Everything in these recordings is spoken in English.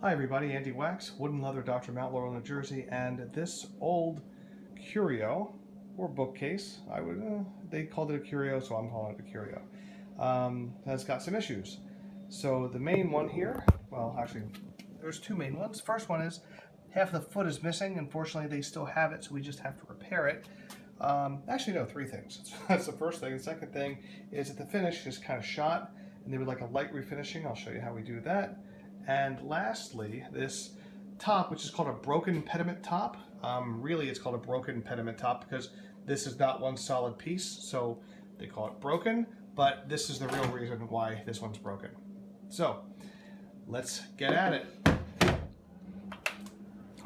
Hi everybody, Andy Wax, Wood and Leather, Dr. Mount Laurel, New Jersey, and this old curio, or bookcase, they called it a curio, so I'm calling it a curio, has got some issues. So the main one here, well actually, there's two main ones. First one is half the foot is missing. Unfortunately, they still have it, so we just have to repair it. Actually, no, three things. That's the first thing. The second thing is that the finish is kind of shot, and they would like a light refinishing. I'll show you how we do that. And lastly, this top, which is called a broken pediment top. Really, it's called a broken pediment top because this is not one solid piece, so they call it broken, but this is the real reason why this one's broken. So, let's get at it.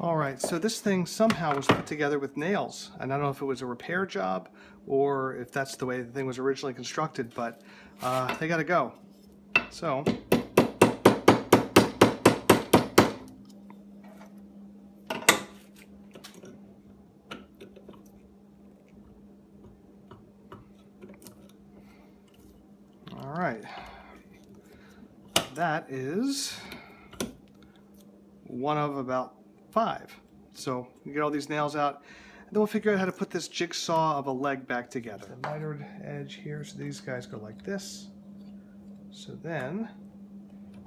Alright, so this thing somehow was put together with nails, and I don't know if it was a repair job or if that's the way the thing was originally constructed, but they gotta go. So, alright, that is one of about 5. So you get all these nails out, and then we'll figure out how to put this jigsaw of a leg back together. The mitered edge here, so these guys go like this. So then,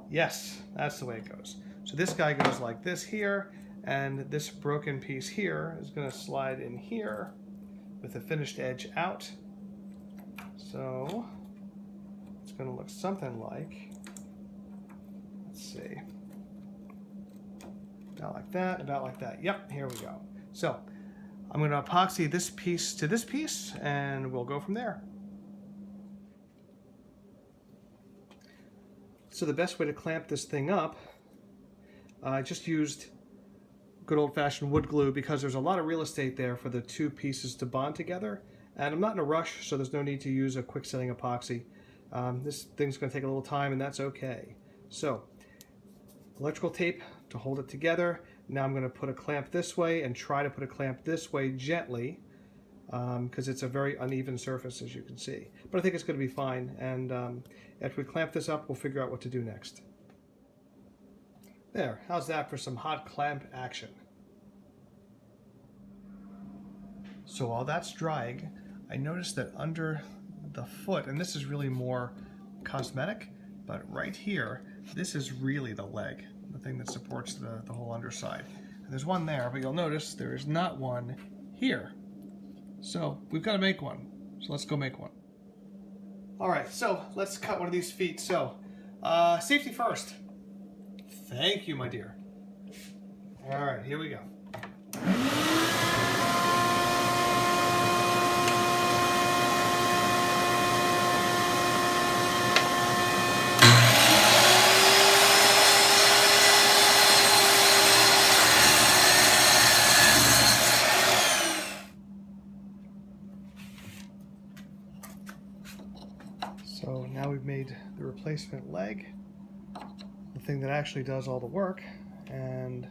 yes, that's the way it goes. So this guy goes like this here, and this broken piece here is going to slide in here with the finished edge out. So it's going to look something like, let's see, about like that. Yep, here we go. So I'm going to epoxy this piece to this piece, and we'll go from there. So the best way to clamp this thing up, I just used good old-fashioned wood glue because there's a lot of real estate there for the two pieces to bond together, and I'm not in a rush, so there's no need to use a quick setting epoxy. This thing's going to take a little time, and that's okay. So electrical tape to hold it together. Now I'm going to put a clamp this way and try to put a clamp this way gently because it's a very uneven surface, as you can see. But I think it's going to be fine, and after we clamp this up, we'll figure out what to do next. There, how's that for some hot clamp action? So while that's drying, I noticed that under the foot, and this is really more cosmetic, but right here, this is really the leg, the thing that supports the whole underside. And there's one there, but you'll notice there is not one here. So we've got to make one. So let's go make one. All right, so let's cut one of these feet. So safety first. Thank you, my dear. All right, here we go. So now we've made the replacement leg, the thing that actually does all the work, and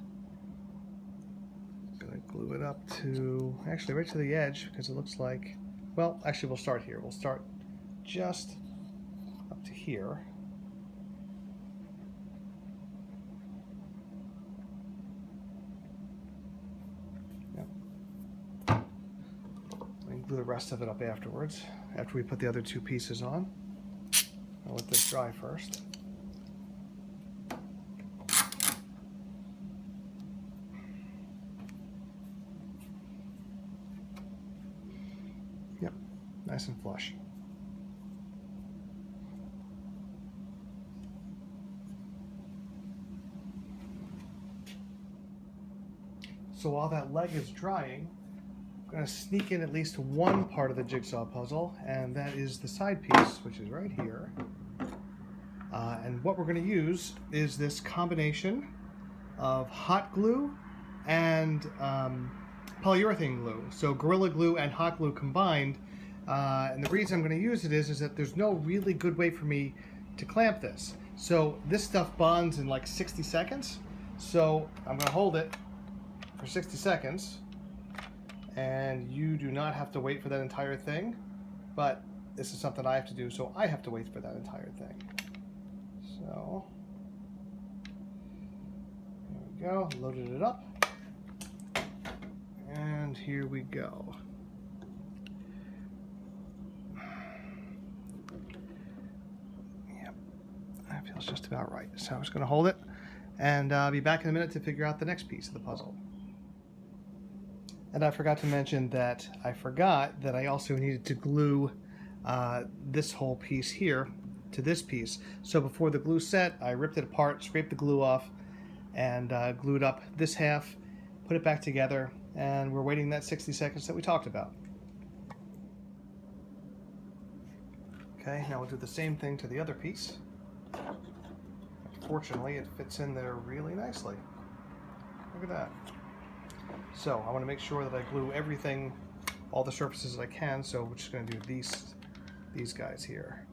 I'm going to glue it up to, actually right to the edge, because it looks like, well, actually we'll start here. We'll start just up to here. Yep. And glue the rest of it up afterwards, after we put the other two pieces on. I'll let this dry first. Yep, nice and flush. So while that leg is drying, I'm going to sneak in at least one part of the jigsaw puzzle, and that is the side piece, which is right here. And what we're going to use is this combination of hot glue and polyurethane glue. So Gorilla Glue and hot glue combined. And the reason I'm going to use it is that there's no really good way for me to clamp this. So this stuff bonds in like 60 seconds. So I'm going to hold it for 60 seconds. And you do not have to wait for that entire thing. But this is something I have to do, so I have to wait for that entire thing. So we go, loaded it up. And here we go. Yep, that feels just about right. So I'm just going to hold it, and I'll be back in a minute to figure out the next piece of the puzzle. And I forgot to mention that I also needed to glue this whole piece here to this piece. So before the glue set, I ripped it apart, scraped the glue off, and glued up this half, put it back together, and we're waiting that 60 seconds that we talked about. Okay, now we'll do the same thing to the other piece. Fortunately, it fits in there really nicely. Look at that. So I want to make sure that I glue everything, all the surfaces that I can, so we're just going to do these guys here.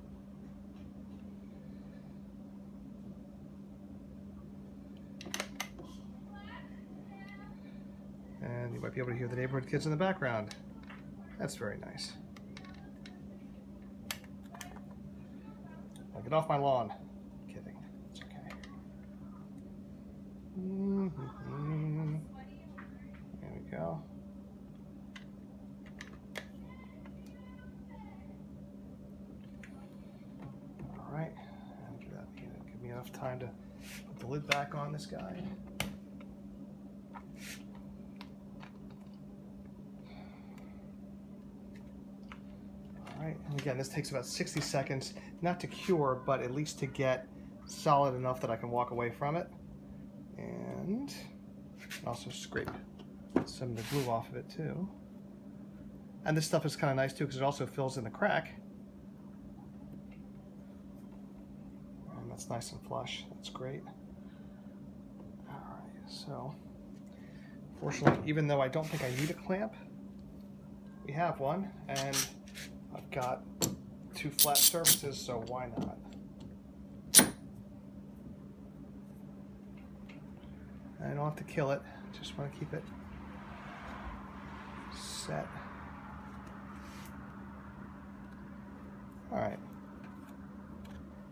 And you might be able to hear the neighborhood kids in the background. That's very nice. Now get off my lawn. Kidding. It's okay. There we go. All right. And do that. Give me enough time to put the lid back on this guy. Alright, and again, this takes about 60 seconds, not to cure, but at least to get solid enough that I can walk away from it. And also scrape some of the glue off of it too. And this stuff is kind of nice too because it also fills in the crack. And that's nice and flush. That's great. Alright, so fortunately, even though I don't think I need a clamp, we have one, and I've got two flat surfaces, so why not? I don't have to kill it, just want to keep it set. Alright.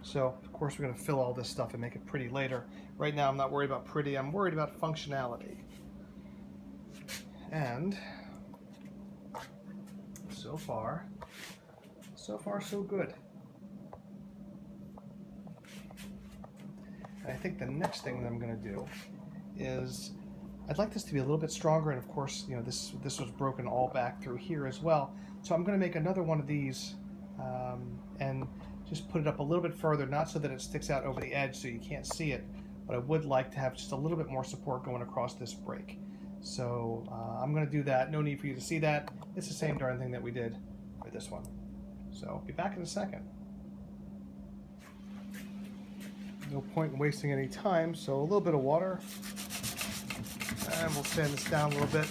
So, of course, we're going to fill all this stuff and make it pretty later. Right now, I'm not worried about pretty, I'm worried about functionality. And so far, so good. And I think the next thing that I'm going to do is I'd like this to be a little bit stronger, and of course, you know, this was broken all back through here as well. So I'm going to make another one of these and just put it up a little bit further, not so that it sticks out over the edge so you can't see it, but I would like to have just a little bit more support going across this break. So I'm going to do that. No need for you to see that. It's the same darn thing that we did for this one. So I'll be back in a second. No point in wasting any time, so a little bit of water. And we'll sand this down a little bit.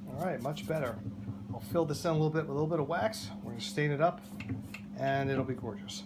All right, much better. I'll fill this in a little bit with a little bit of wax. We're going to stain it up, and it'll be gorgeous.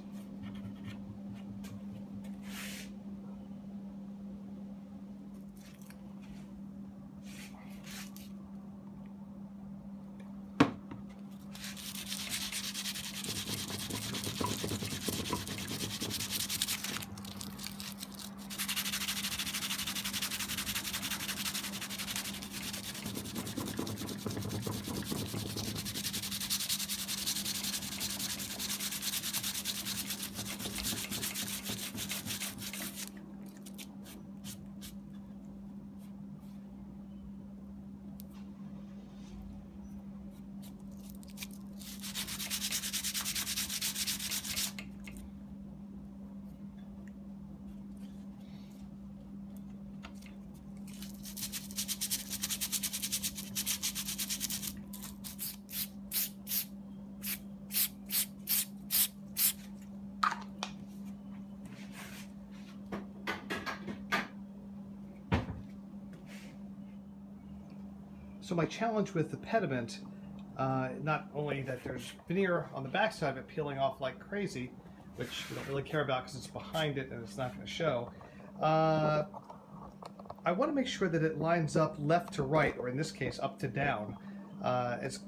So my challenge with the pediment, not only that there's veneer on the backside of it peeling off like crazy, which we don't really care about because it's behind it and it's not going to show, I want to make sure that it lines up left to right, or in this case, up to down, as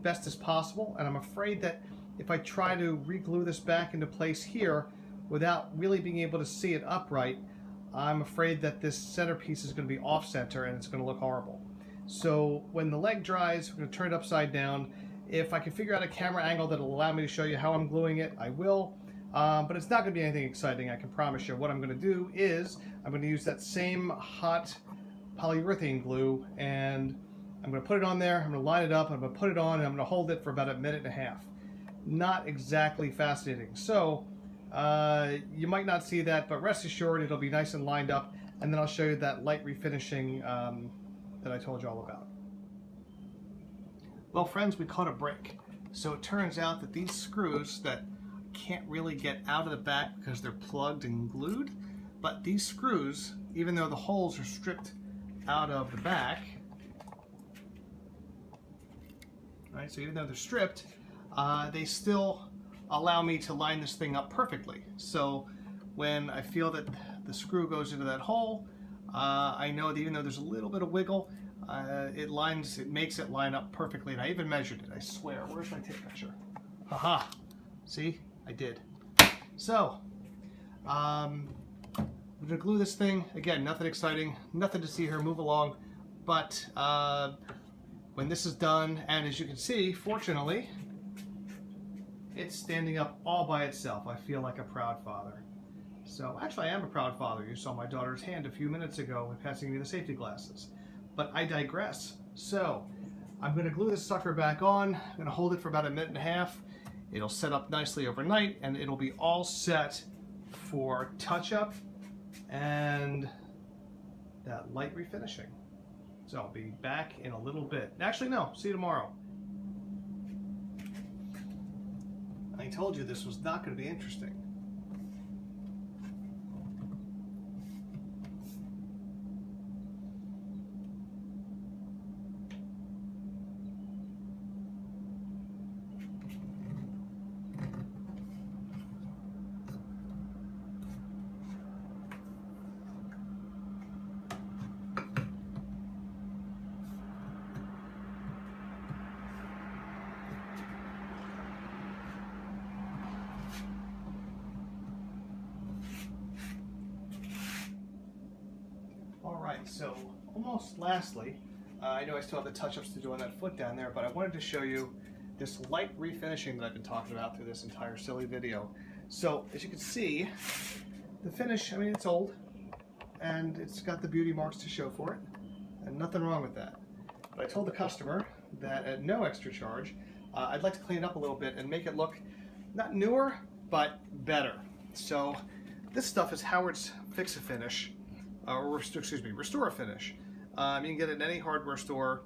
best as possible. And I'm afraid that if I try to re-glue this back into place here without really being able to see it upright, I'm afraid that this centerpiece is going to be off-center and it's going to look horrible. So when the leg dries, we're going to turn it upside down. If I can figure out a camera angle that will allow me to show you how I'm gluing it, I will. But it's not going to be anything exciting, I can promise you. What I'm going to do is I'm going to use that same hot polyurethane glue, and I'm going to put it on there, I'm going to line it up, I'm going to put it on, and I'm going to hold it for about 1.5 minutes. Not exactly fascinating. So you might not see that, but rest assured it'll be nice and lined up, and then I'll show you that light refinishing that I told you all about. Well, friends, we caught a break. So it turns out that these screws that can't really get out of the back because they're plugged and glued, but these screws, even though the holes are stripped out of the back, right, so even though they're stripped, they still allow me to line this thing up perfectly. So when I feel that the screw goes into that hole, I know that even though there's a little bit of wiggle, it makes it line up perfectly. And I even measured it, I swear. Where's my tape measure? Haha, see, I did. So I'm gonna glue this thing again. Nothing exciting, nothing to see here, move along. But when this is done, and as you can see, fortunately, it's standing up all by itself. I feel like a proud father. So actually I am a proud father. You saw my daughter's hand a few minutes ago when passing me the safety glasses. But I digress. So I'm going to glue this sucker back on. I'm going to hold it for about 1.5 minutes. It'll set up nicely overnight, and it'll be all set for touch-up and that light refinishing. So I'll be back in a little bit. Actually, no. See you tomorrow. I told you this was not going to be interesting. Alright, so almost lastly, I know I still have the touch-ups to do on that foot down there, but I wanted to show you this light refinishing that I've been talking about through this entire silly video. So, as you can see, the finish, I mean, it's old, and it's got the beauty marks to show for it, and nothing wrong with that. But I told the customer that at no extra charge, I'd like to clean it up a little bit and make it look not newer, but better. So, this stuff is Howard's Fix-A-Finish. Restore Finish. You can get it in any hardware store,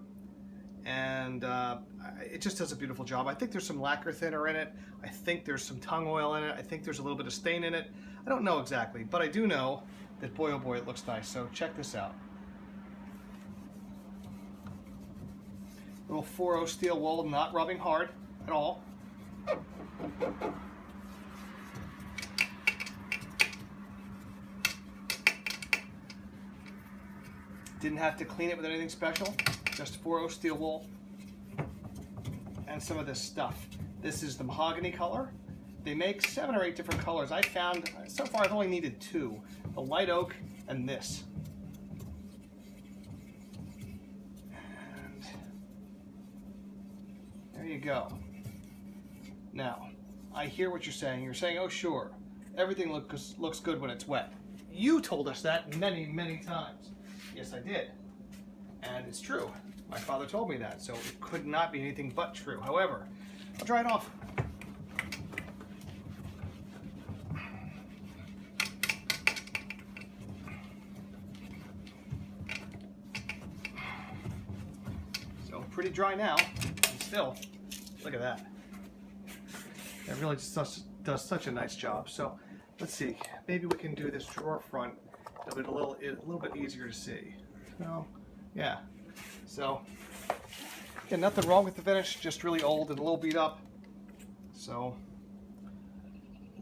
and it just does a beautiful job. I think there's some lacquer thinner in it. I think there's some tung oil in it. I think there's a little bit of stain in it. I don't know exactly, but I do know that boy oh boy it looks nice. So check this out. Little 4.0 steel wool, not rubbing hard at all. Didn't have to clean it with anything special, just 4.0 steel wool and some of this stuff. This is the mahogany color. They make 7 or 8 different colors. I found, so far I've only needed 2, the light oak and this. And there you go. Now, I hear what you're saying. You're saying, oh sure, everything looks good when it's wet. You told us that many, many times. Yes, I did. And it's true. My father told me that, so it could not be anything but true. However, I'll dry it off. So pretty dry now, and still, look at that. It really just does such a nice job. So let's see, maybe we can do this drawer front a little bit easier to see. So, yeah. So, again, nothing wrong with the finish, just really old and a little beat up. So,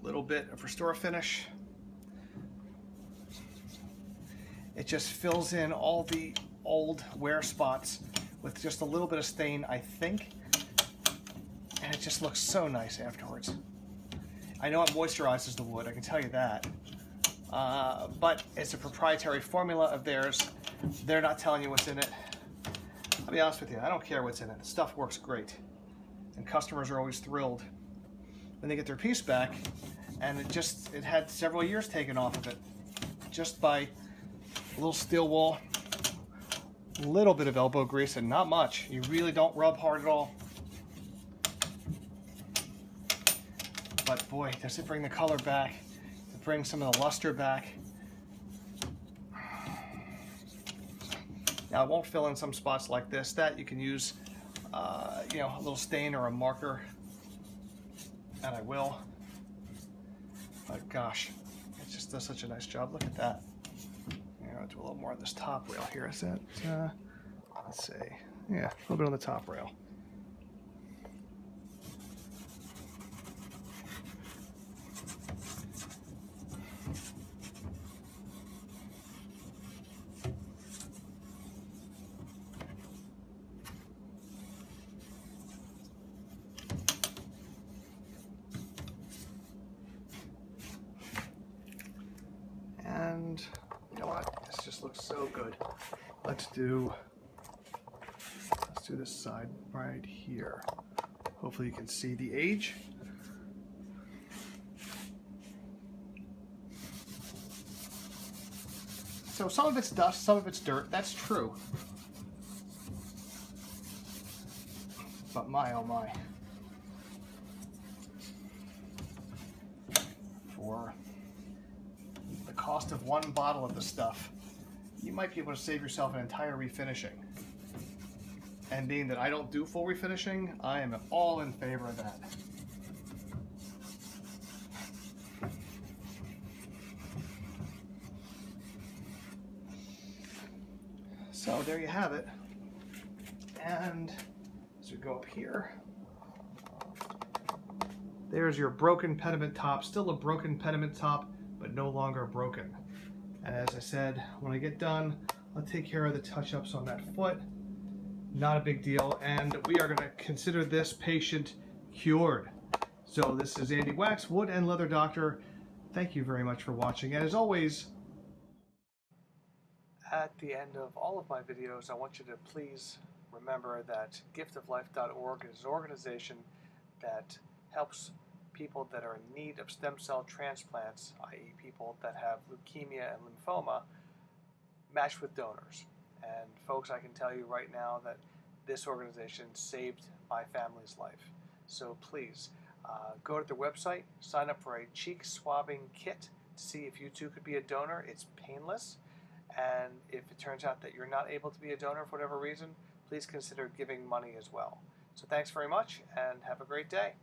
a little bit of Restore Finish. It just fills in all the old wear spots with just a little bit of stain, I think. And it just looks so nice afterwards. I know it moisturizes the wood, I can tell you that. But it's a proprietary formula of theirs. They're not telling you what's in it. I'll be honest with you, I don't care what's in it. The stuff works great. And customers are always thrilled when they get their piece back, and it had several years taken off of it just by a little steel wool, a little bit of elbow grease, and not much. You really don't rub hard at all. But boy, does it bring the color back. It brings some of the luster back. Now it won't fill in some spots like this. That you can use, you know, a little stain or a marker, and I will. But gosh, it just does such a nice job. Look at that. You know, I'll do a little more on this top rail here. Is that? Let's see. Yeah, a little bit on the top rail. And you know what? This just looks so good. Let's do this side right here. Hopefully you can see the age. So some of it's dust, some of it's dirt. That's true. But my oh my. For the cost of one bottle of the stuff, you might be able to save yourself an entire refinishing. And being that I don't do full refinishing, I am all in favor of that. So there you have it. And as we go up here, there's your broken pediment top. Still a broken pediment top, but no longer broken. And as I said, when I get done, I'll take care of the touch-ups on that foot. Not a big deal. And we are going to consider this patient cured. So this is Andy Wax, Wood and Leather Doctor. Thank you very much for watching. And as always, at the end of all of my videos, I want you to please remember that giftoflife.org is an organization that helps people that are in need of stem cell transplants, i.e. people that have leukemia and lymphoma, matched with donors. And folks, I can tell you right now that this organization saved my family's life. So please, go to their website, sign up for a cheek swabbing kit to see if you too could be a donor. It's painless. And if it turns out that you're not able to be a donor for whatever reason, please consider giving money as well. So thanks very much and have a great day.